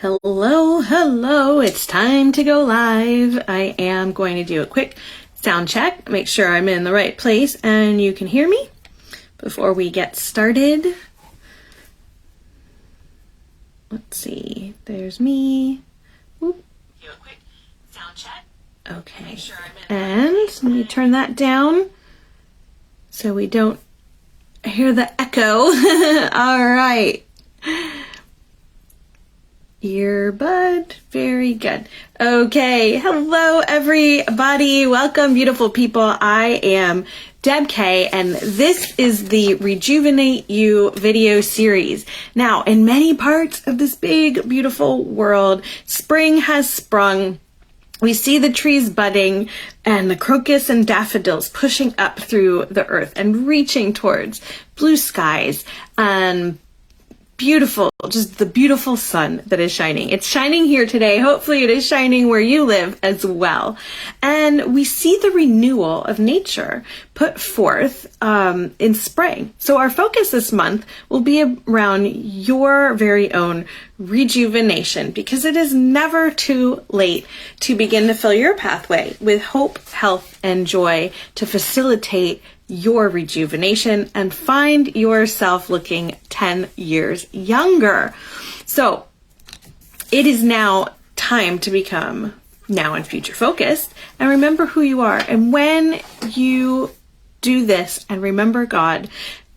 Hello, it's time to go live. I am going to do a quick sound check, make sure I'm in the right place and you can hear me before we get started. Let's see, there's me. Oop. Do a quick sound check. Okay, make sure I'm in and let me turn that down so we don't hear the echo. All right. Earbud, very good. Okay, hello everybody. Welcome, beautiful people. I am Deb K, and this is the Rejuvenate You video series. Now, in many parts of this big, beautiful world, spring has sprung. We see the trees budding and the crocus and daffodils pushing up through the earth and reaching towards blue skies and beautiful, just the beautiful sun that is shining. It's shining here today. Hopefully it is shining where you live as well. And we see the renewal of nature put forth in spring. So our focus this month will be around your very own rejuvenation, because it is never too late to begin to fill your pathway with hope, health, and joy to facilitate your rejuvenation and find yourself looking 10 years younger. So it is now time to become now and future focused and remember who you are. And when you do this and remember God,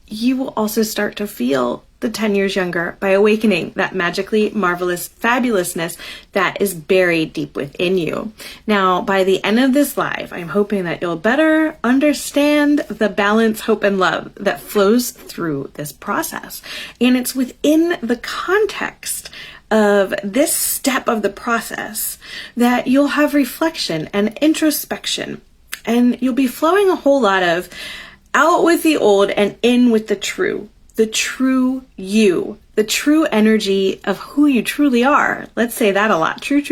you will also start to feel the 10 years younger by awakening that magically marvelous fabulousness that is buried deep within you. Now, by the end of this live, I'm hoping that you'll better understand the balance, hope, and love that flows through this process. And it's within the context of this step of the process that you'll have reflection and introspection, and you'll be flowing a whole lot of out with the old and in with the true you, the true energy of who you truly are. Let's say that a lot. True.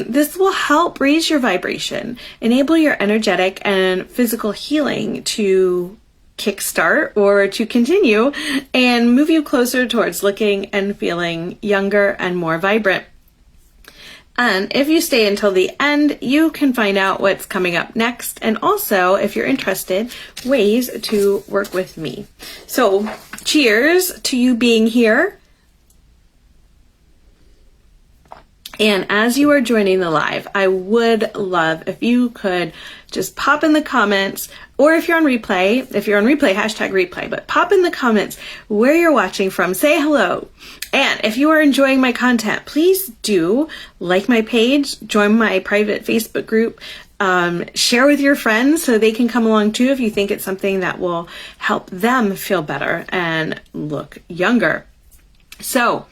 This will help raise your vibration, enable your energetic and physical healing to kickstart or to continue, and move you closer towards looking and feeling younger and more vibrant. And if you stay until the end, you can find out what's coming up next. And also, if you're interested, ways to work with me. So, cheers to you being here. And as you are joining the live, I would love if you could just pop in the comments, or if you're on replay, hashtag replay, but pop in the comments where you're watching from, say hello. And if you are enjoying my content, please do like my page, join my private Facebook group, share with your friends so they can come along too if you think it's something that will help them feel better and look younger. So,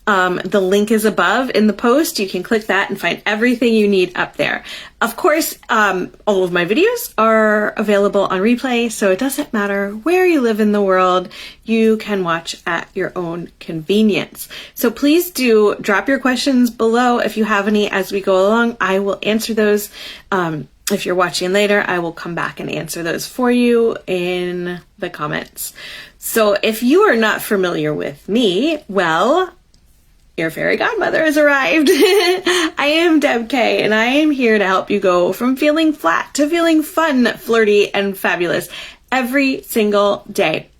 the link is above in the post. You can click that and find everything you need up there. Of course, all of my videos are available on replay, so it doesn't matter where you live in the world. You can watch at your own convenience. So please do drop your questions below if you have any as we go along. I will answer those. If you're watching later, I will come back and answer those for you in the comments. So if you are not familiar with me, well, your fairy godmother has arrived. I am Deb K, and I am here to help you go from feeling flat to feeling fun, flirty, and fabulous every single day.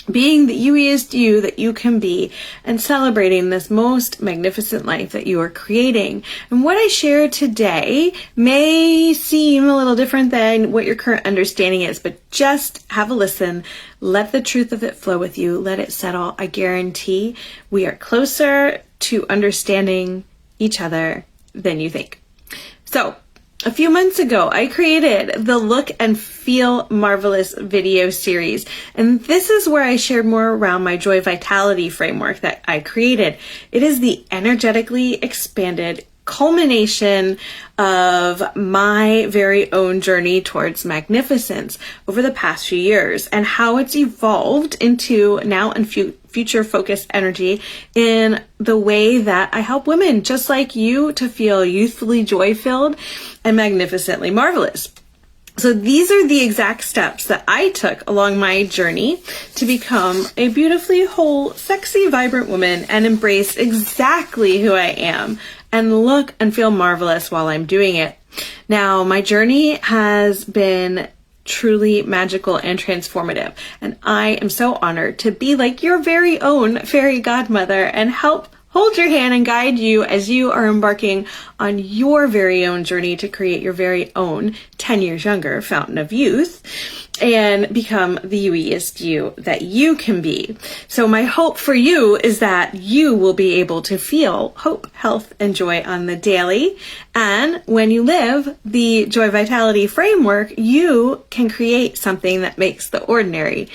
Being the youiest you that you can be and celebrating this most magnificent life that you are creating. And what I share today may seem a little different than what your current understanding is, but just have a listen. Let the truth of it flow with you. Let it settle. I guarantee we are closer to understanding each other than you think. So, a few months ago, I created the Look and Feel Marvelous video series. And this is where I shared more around my joy vitality framework that I created. It is the energetically expanded culmination of my very own journey towards magnificence over the past few years, and how it's evolved into now and future focused energy in the way that I help women just like you to feel youthfully joy-filled and magnificently marvelous. So these are the exact steps that I took along my journey to become a beautifully whole, sexy, vibrant woman and embrace exactly who I am and look and feel marvelous while I'm doing it. Now, my journey has been truly magical and transformative, and I am so honored to be like your very own fairy godmother and help hold your hand and guide you as you are embarking on your very own journey to create your very own 10 years younger fountain of youth and become the youiest you that you can be. So my hope for you is that you will be able to feel hope, health, and joy on the daily. And when you live the Joy Vitality framework, you can create something that makes the ordinary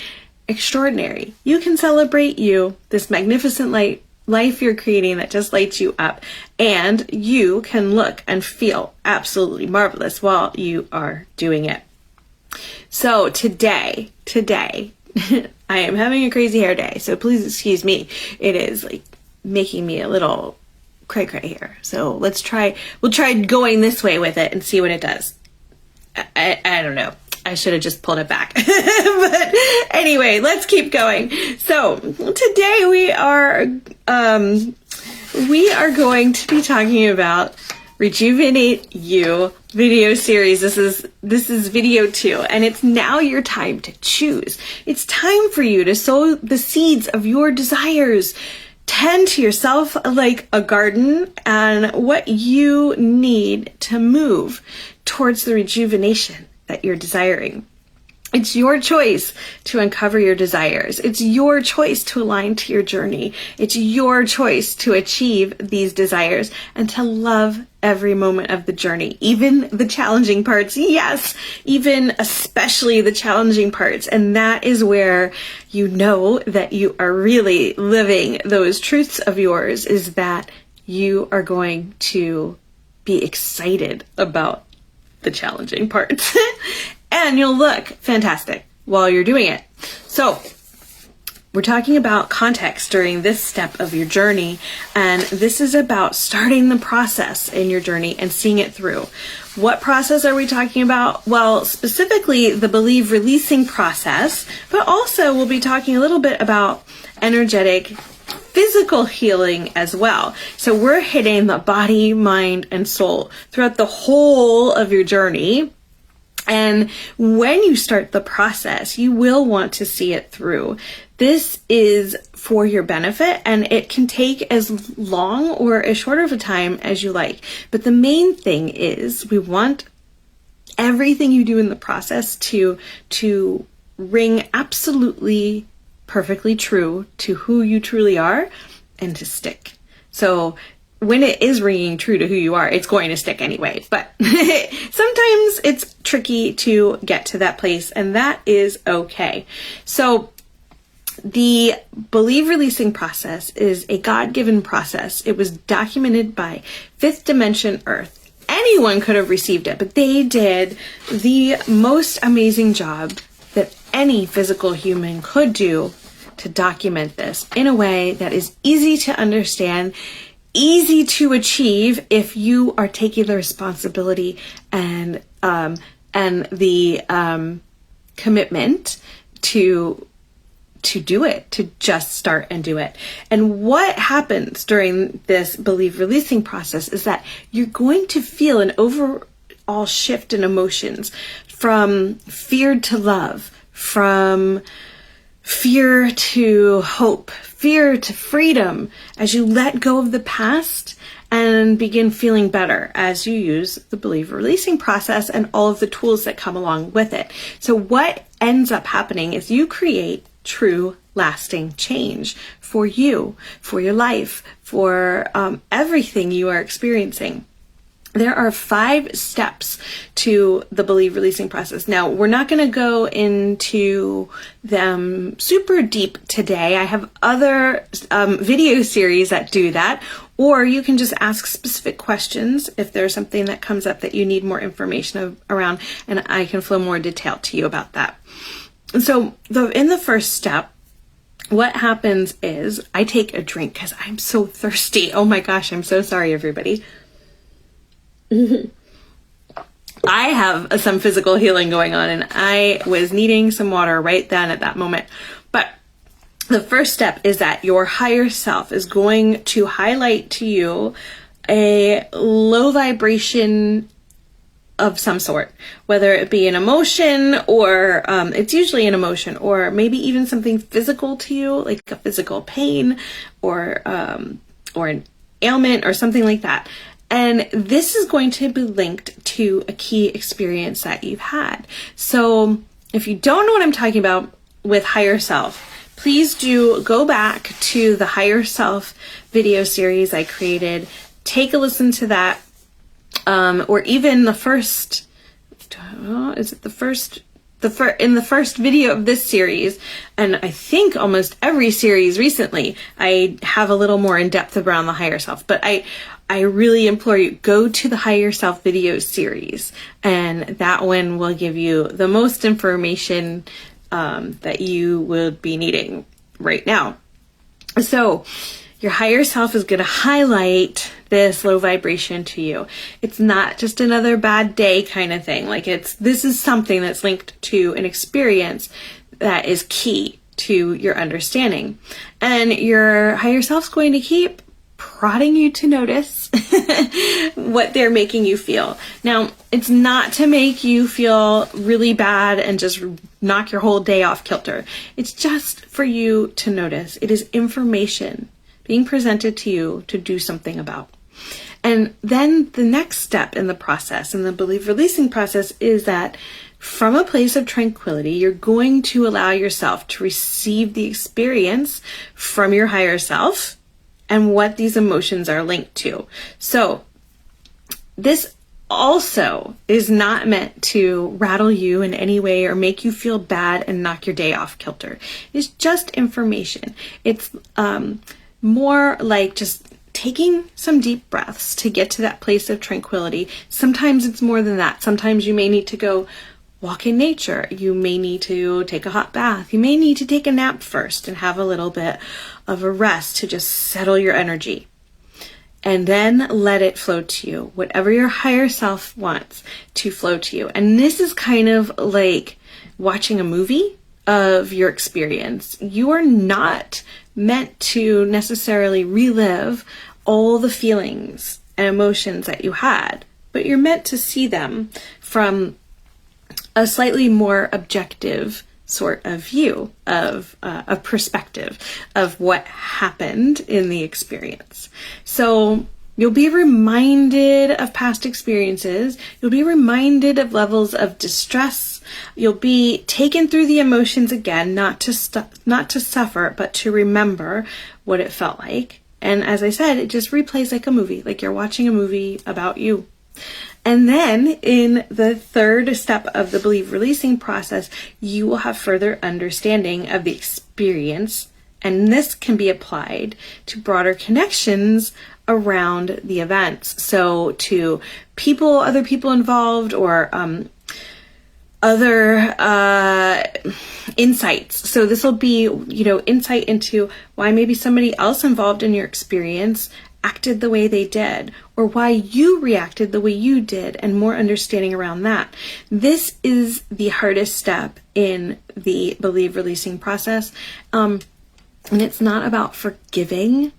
extraordinary. You can celebrate you, this magnificent life you're creating that just lights you up, and you can look and feel absolutely marvelous while you are doing it. So today, I am having a crazy hair day, so please excuse me. It is like making me a little cray-cray here. So we'll try going this way with it and see what it does. I don't know. I should have just pulled it back. But anyway, let's keep going. So today we are going to be talking about Rejuvenate You video series. This is video 2, and it's now your time to choose. It's time for you to sow the seeds of your desires. Tend to yourself like a garden and what you need to move towards the rejuvenation that you're desiring. It's your choice to uncover your desires. It's your choice to align to your journey. It's your choice to achieve these desires and to love every moment of the journey, even the challenging parts. Yes, even especially the challenging parts. And that is where you know that you are really living those truths of yours, is that you are going to be excited about the challenging parts. And you'll look fantastic while you're doing it. So we're talking about context during this step of your journey, and this is about starting the process in your journey and seeing it through. What process are we talking about? Well, specifically the believe releasing process, but also we'll be talking a little bit about energetic physical healing as well. So we're hitting the body, mind, and soul throughout the whole of your journey. And when you start the process, you will want to see it through. This is for your benefit, and it can take as long or as short of a time as you like. But the main thing is we want everything you do in the process to ring absolutely perfectly true to who you truly are and to stick. So when it is ringing true to who you are, it's going to stick anyway. But sometimes it's tricky to get to that place, and that is okay. So the believe releasing process is a God-given process. It was documented by Fifth Dimension Earth. Anyone could have received it, but they did the most amazing job that any physical human could do to document this in a way that is easy to understand, easy to achieve if you are taking the responsibility and the commitment to do it, to just start and do it. And what happens during this believe releasing process is that you're going to feel an overall shift in emotions from fear to love, from fear to hope, fear to freedom, as you let go of the past and begin feeling better as you use the believe releasing process and all of the tools that come along with it. So what ends up happening is you create true lasting change for you, for your life, for everything you are experiencing. There are 5 steps to the believe releasing process. Now, we're not going to go into them super deep today. I have other video series that do that, or you can just ask specific questions if there's something that comes up that you need more information around, and I can flow more detail to you about that. So in the first step, what happens is I take a drink because I'm so thirsty. Oh my gosh, I'm so sorry, everybody. I have some physical healing going on, and I was needing some water right then at that moment. But the first step is that your higher self is going to highlight to you a low vibration of some sort, whether it be an emotion or it's usually an emotion, or maybe even something physical to you, like a physical pain or an ailment or something like that. And this is going to be linked to a key experience that you've had. So if you don't know what I'm talking about with higher self, please do go back to the higher self video series I created. Take a listen to that. Or even the first, is it the first, in the first video of this series, and I think almost every series recently, I have a little more in depth around the higher self, but I really implore you, go to the higher self video series, and that one will give you the most information that you would be needing right now. So your higher self is going to highlight this low vibration to you. It's not just another bad day kind of thing. Like this is something that's linked to an experience that is key to your understanding. And your higher self's going to keep prodding you to notice what they're making you feel. Now, it's not to make you feel really bad and just knock your whole day off kilter. It's just for you to notice. It is information being presented to you to do something about. And then the next step in the process, in the belief releasing process, is that from a place of tranquility, you're going to allow yourself to receive the experience from your higher self and what these emotions are linked to. So this also is not meant to rattle you in any way or make you feel bad and knock your day off kilter. It's just information. It's more like just taking some deep breaths to get to that place of tranquility. Sometimes it's more than that. Sometimes you may need to go walk in nature. You may need to take a hot bath. You may need to take a nap first and have a little bit of a rest to just settle your energy. And then let it flow to you, whatever your higher self wants to flow to you. And this is kind of like watching a movie of your experience. You are not meant to necessarily relive all the feelings and emotions that you had, but you're meant to see them from a slightly more objective sort of view of a perspective of what happened in the experience. So you'll be reminded of past experiences. You'll be reminded of levels of distress. You'll be taken through the emotions again, not to suffer, but to remember what it felt like. And as I said, it just replays like a movie, like you're watching a movie about you. And then in the third step of the belief releasing process, you will have further understanding of the experience. And this can be applied to broader connections around the events. So to people, other people involved, or other insights. So this will be, insight into why maybe somebody else involved in your experience acted the way they did, or why you reacted the way you did, and more understanding around that. This is the hardest step in the believe releasing process. And it's not about forgiving.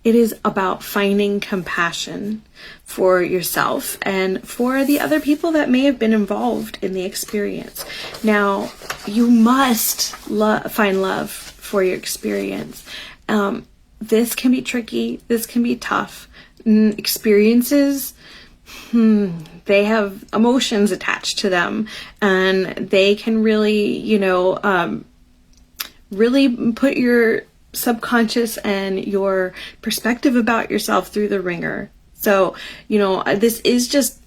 It is about finding compassion for yourself and for the other people that may have been involved in the experience. Now, you must find love for your experience. This can be tricky. This can be tough. Experiences, they have emotions attached to them, and they can really, really put your subconscious and your perspective about yourself through the ringer. So, this is just,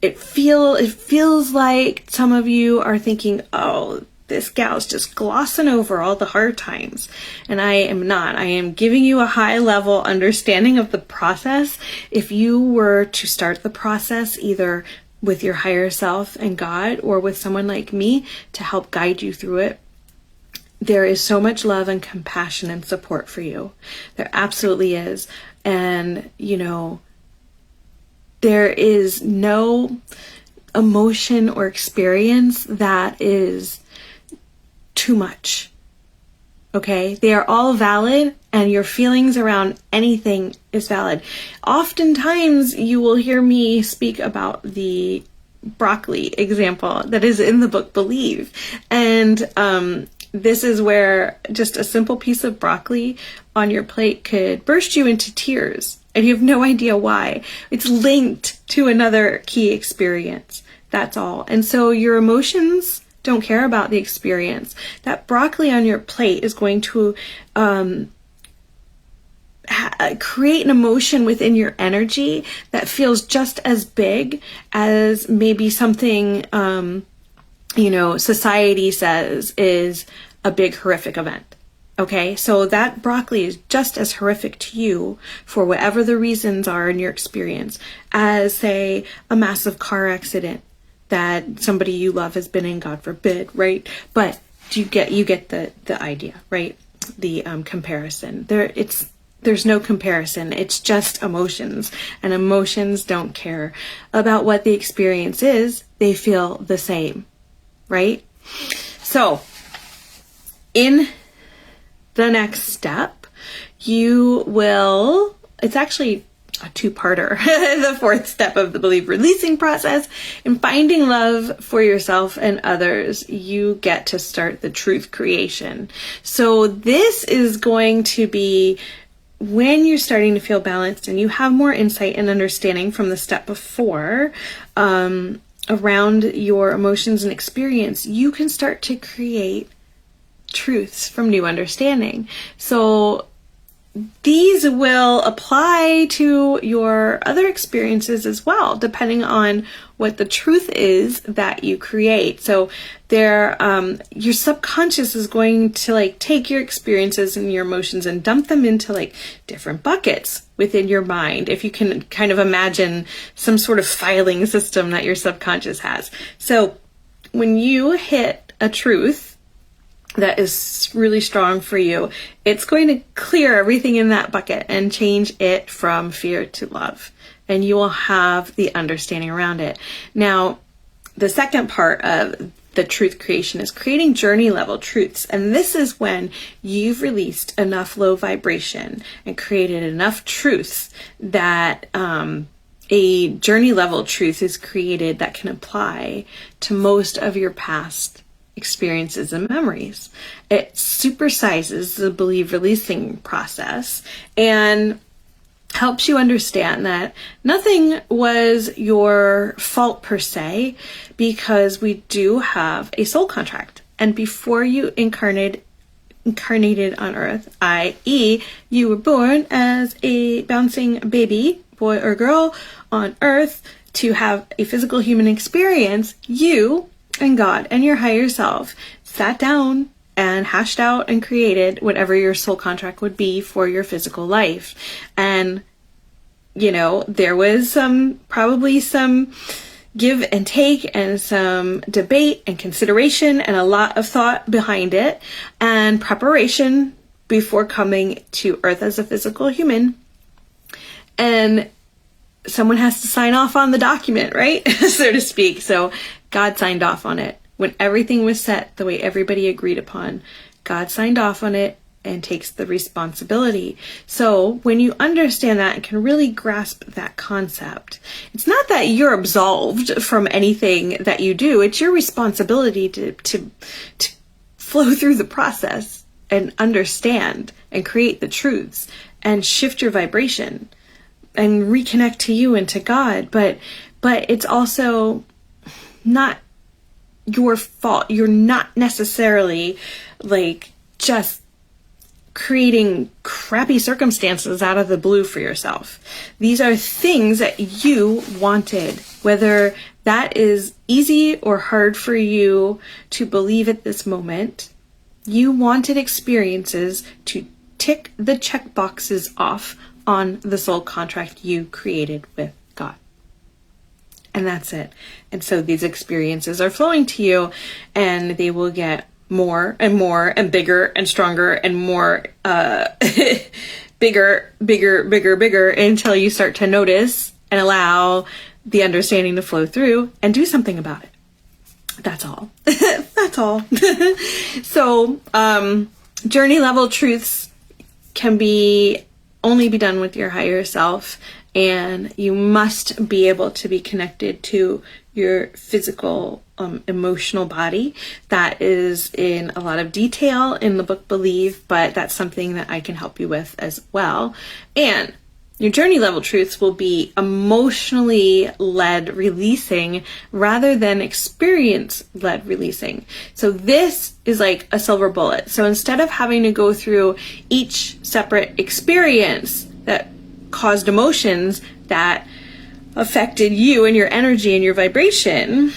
it feels like some of you are thinking, oh, this gal's just glossing over all the hard times. And I am not. I am giving you a high level understanding of the process. If you were to start the process either with your higher self and God, or with someone like me to help guide you through it, there is so much love and compassion and support for you. There absolutely is. And, there is no emotion or experience that is too much. Okay? They are all valid, and your feelings around anything is valid. Oftentimes you will hear me speak about the broccoli example that is in the book Believe. And this is where just a simple piece of broccoli on your plate could burst you into tears, and you have no idea why. It's linked to another key experience. That's all. And so your emotions don't care about the experience. That broccoli on your plate is going to create an emotion within your energy that feels just as big as maybe something, society says is a big horrific event. Okay, so that broccoli is just as horrific to you for whatever the reasons are in your experience as, say, a massive car accident that somebody you love has been in, God forbid, right? But you get the idea, right? The comparison. There's no comparison. It's just emotions, and emotions don't care about what the experience is. They feel the same, right? So in the next step, it's actually a two-parter, the fourth step of the Believe releasing process. In finding love for yourself and others, you get to start the truth creation. So this is going to be when you're starting to feel balanced and you have more insight and understanding from the step before, around your emotions and experience, you can start to create truths from new understanding. So these will apply to your other experiences as well, depending on what the truth is that you create. So your subconscious is going to take your experiences and your emotions and dump them into different buckets within your mind. If you can kind of imagine some sort of filing system that your subconscious has. So when you hit a truth that is really strong for you, it's going to clear everything in that bucket and change it from fear to love. And you will have the understanding around it. Now, the second part of the truth creation is creating journey level truths. And this is when you've released enough low vibration and created enough truths that a journey level truth is created that can apply to most of your past experiences and memories. It supersizes the Believe releasing process and helps you understand that nothing was your fault per se, because we do have a soul contract. And before you incarnated on earth, i.e. you were born as a bouncing baby, boy or girl, on earth to have a physical human experience, you and God and your higher self sat down and hashed out and created whatever your soul contract would be for your physical life. And, there was probably some give and take and some debate and consideration and a lot of thought behind it and preparation before coming to earth as a physical human. And someone has to sign off on the document, right? So to speak. So God signed off on it. When everything was set the way everybody agreed upon, God signed off on it and takes the responsibility. So when you understand that and can really grasp that concept, it's not that you're absolved from anything that you do. It's your responsibility to flow through the process and understand and create the truths and shift your vibration and reconnect to you and to God. But it's also not your fault. You're not necessarily just creating crappy circumstances out of the blue for yourself. These are things that you wanted, whether that is easy or hard for you to believe at this moment. You wanted experiences to tick the check boxes off on the soul contract you created with God. And that's it. And so these experiences are flowing to you, and they will get more and more and bigger and stronger and more bigger until you start to notice and allow the understanding to flow through and do something about it. That's all. That's all. So, journey level truths can only be done with your higher self, and you must be able to be connected to your physical, emotional body. That is in a lot of detail in the book Believe, but that's something that I can help you with as well. And your journey level truths will be emotionally led releasing rather than experience led releasing. So this is like a silver bullet. So instead of having to go through each separate experience that caused emotions that affected you and your energy and your vibration,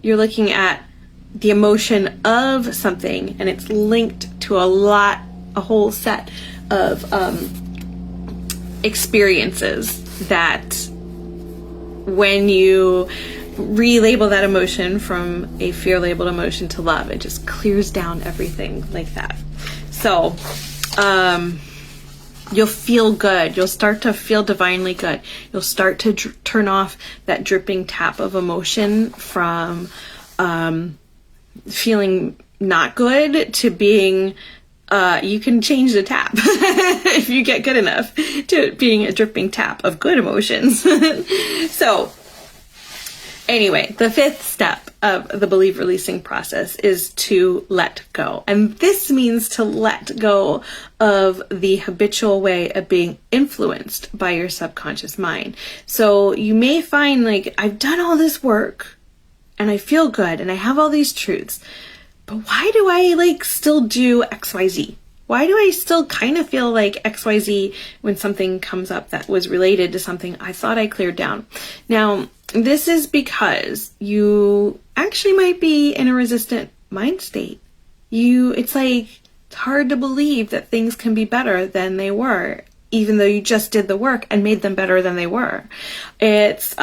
you're looking at the emotion of something, and it's linked to a whole set of experiences that when you relabel that emotion from a fear labeled emotion to love, it just clears down everything like that. So you'll feel good. You'll start to feel divinely good. You'll start to turn off that dripping tap of emotion from feeling not good to being you can change the tap if you get good enough to it being a dripping tap of good emotions. So anyway, the fifth step of the Believe releasing process is to let go. And this means to let go of the habitual way of being influenced by your subconscious mind. So you may find like, I've done all this work and I feel good and I have all these truths, but why do I still do XYZ? Why do I still kind of feel like XYZ when something comes up that was related to something I thought I cleared down? Now, this is because you actually might be in a resistant mind state. It's hard to believe that things can be better than they were, even though you just did the work and made them better than they were. It's,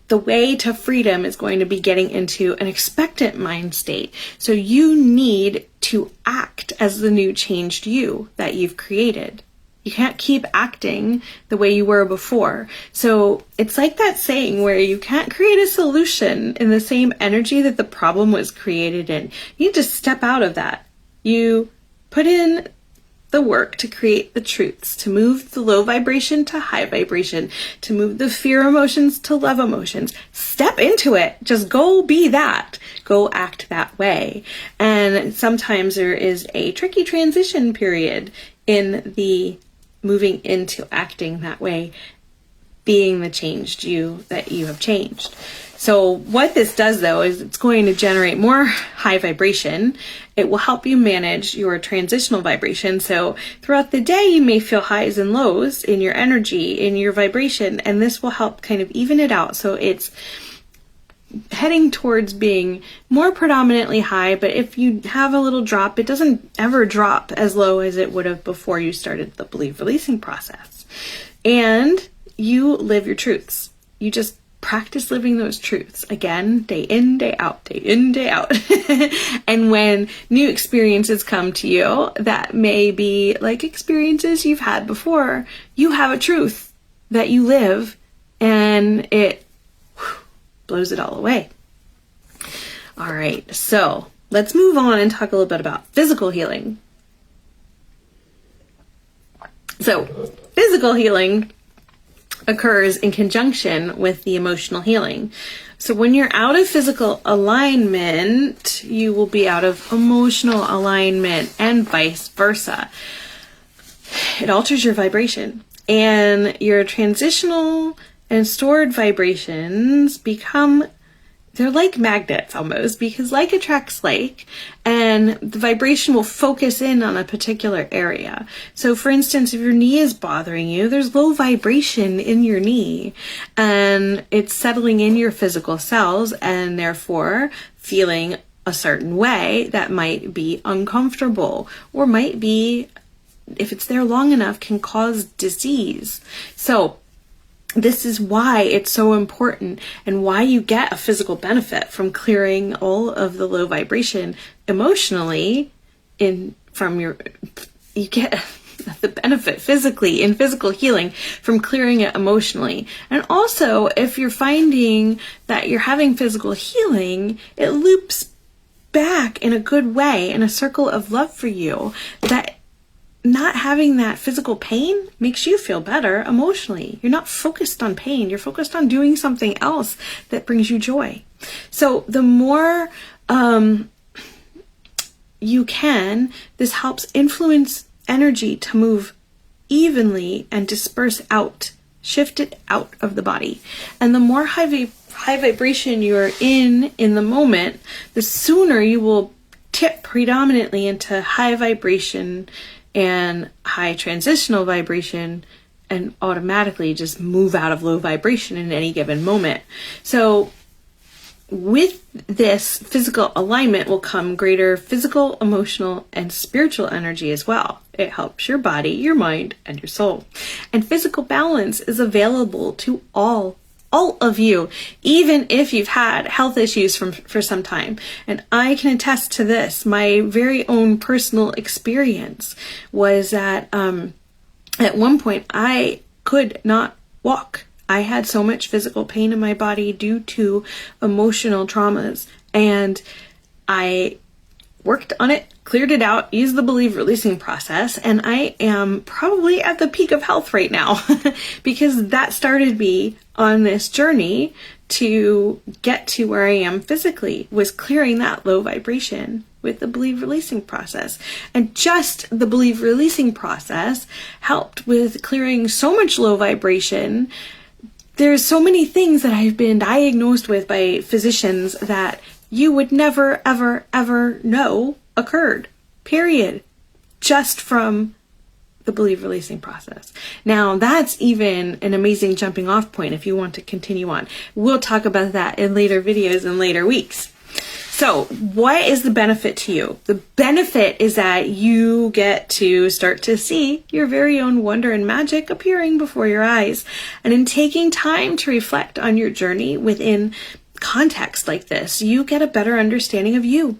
the way to freedom is going to be getting into an expectant mind state. So you need to act as the new changed you that you've created. You can't keep acting the way you were before. So it's like that saying where you can't create a solution in the same energy that the problem was created in. You need to step out of that. You put in the work to create the truths, to move the low vibration to high vibration, to move the fear emotions to love emotions. Step into it. Just go be that. Go act that way. And sometimes there is a tricky transition period in the moving into acting that way, being the changed you that you have changed. So what this does though is it's going to generate more high vibration. It will help you manage your transitional vibration. So throughout the day, you may feel highs and lows in your energy, in your vibration, and this will help kind of even it out. So it's heading towards being more predominantly high, but if you have a little drop, it doesn't ever drop as low as it would have before you started the Believe releasing process. And you live your truths. You just practice living those truths again, day in, day out, day in, day out. And when new experiences come to you that may be like experiences you've had before, you have a truth that you live and it blows it all away. All right, so let's move on and talk a little bit about physical healing. So physical healing occurs in conjunction with the emotional healing. So when you're out of physical alignment, you will be out of emotional alignment and vice versa. It alters your vibration, and your transitional and stored vibrations they're like magnets almost, because like attracts like, and the vibration will focus in on a particular area. So for instance, if your knee is bothering you, there's low vibration in your knee and it's settling in your physical cells and therefore feeling a certain way that might be uncomfortable or might be, if it's there long enough, can cause disease. So this is why it's so important and why you get a physical benefit from clearing all of the low vibration emotionally you get the benefit physically in physical healing from clearing it emotionally. And also, if you're finding that you're having physical healing, it loops back in a good way in a circle of love for you, that not having that physical pain makes you feel better emotionally. You're not focused on pain. You're focused on doing something else that brings you joy. So the more you can, this helps influence energy to move evenly and disperse out, shift it out of the body. And the more high vibration you're in the moment, the sooner you will tip predominantly into high vibration and high transitional vibration, and automatically just move out of low vibration in any given moment. So with this physical alignment will come greater physical, emotional, and spiritual energy as well. It helps your body, your mind, and your soul. And physical balance is available to all of you, even if you've had health issues for some time. And I can attest to this. My very own personal experience was that at one point I could not walk. I had so much physical pain in my body due to emotional traumas, and I worked on it, cleared it out, used the believe releasing process, and I am probably at the peak of health right now because that started me on this journey to get to where I am physically, was clearing that low vibration with the believe releasing process. And just the believe releasing process helped with clearing so much low vibration. There's so many things that I've been diagnosed with by physicians that you would never, ever, ever know occurred, period, just from the believe releasing process. Now, that's even an amazing jumping off point if you want to continue on. We'll talk about that in later videos and later weeks. So what is the benefit to you? The benefit is that you get to start to see your very own wonder and magic appearing before your eyes. And in taking time to reflect on your journey within context like this, you get a better understanding of you.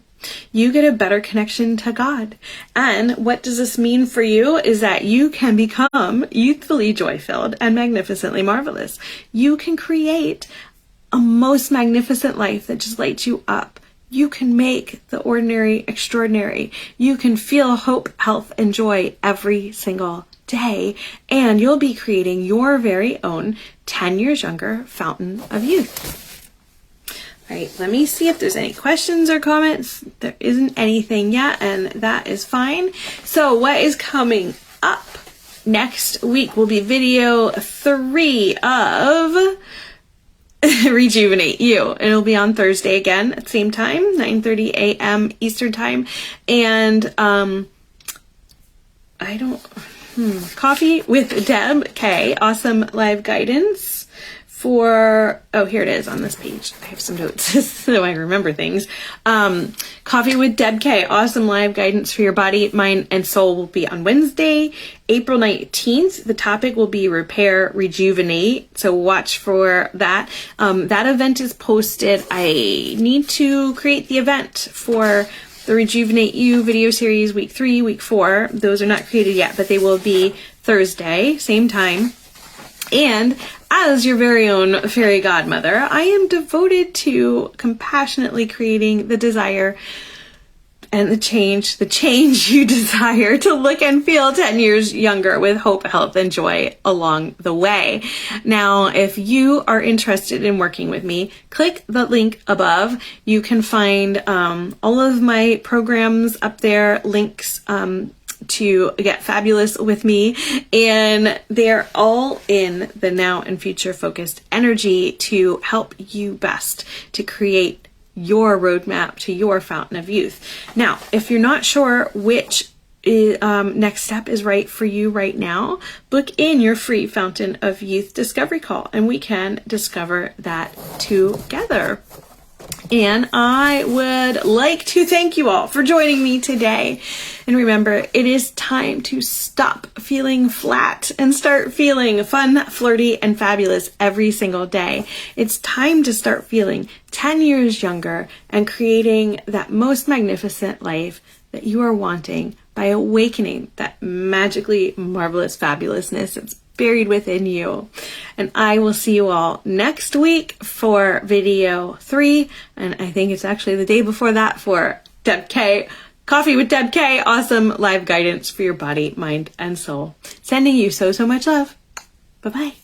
You get a better connection to God. And what does this mean for you is that you can become youthfully joy-filled and magnificently marvelous. You can create a most magnificent life that just lights you up. You can make the ordinary extraordinary. You can feel hope, health, and joy every single day. And you'll be creating your very own 10 years younger fountain of youth. All right, let me see if there's any questions or comments. There isn't anything yet, and that is fine. So what is coming up next week will be video 3 of Rejuvenate You. It'll be on Thursday again at the same time, 9:30 a.m. Eastern time. And Coffee with Deb K. Awesome live guidance for, oh, here it is on this page. I have some notes so I remember things. Coffee with Deb K. Awesome live guidance for your body, mind, and soul will be on Wednesday, April 19th. The topic will be Repair, Rejuvenate. So watch for that. That event is posted. I need to create the event for the Rejuvenate You video series week 3, week 4. Those are not created yet, but they will be Thursday, same time. And as your very own fairy godmother, I am devoted to compassionately creating the desire and the change you desire to look and feel 10 years younger with hope, health, and joy along the way. Now, if you are interested in working with me, click the link above. You can find all of my programs up there, links to get fabulous with me, and they're all in the now and future focused energy to help you best to create your roadmap to your fountain of youth. Now, if you're not sure which next step is right for you right now, book in your free Fountain of Youth discovery call, and we can discover that together. And I would like to thank you all for joining me today. And remember, it is time to stop feeling flat and start feeling fun, flirty, and fabulous every single day. It's time to start feeling 10 years younger and creating that most magnificent life that you are wanting by awakening that magically marvelous fabulousness that's buried within you. And I will see you all next week for video 3. And I think it's actually the day before that for Deb K. Coffee with Deb K. Awesome live guidance for your body, mind, and soul. Sending you so much love. Bye-bye.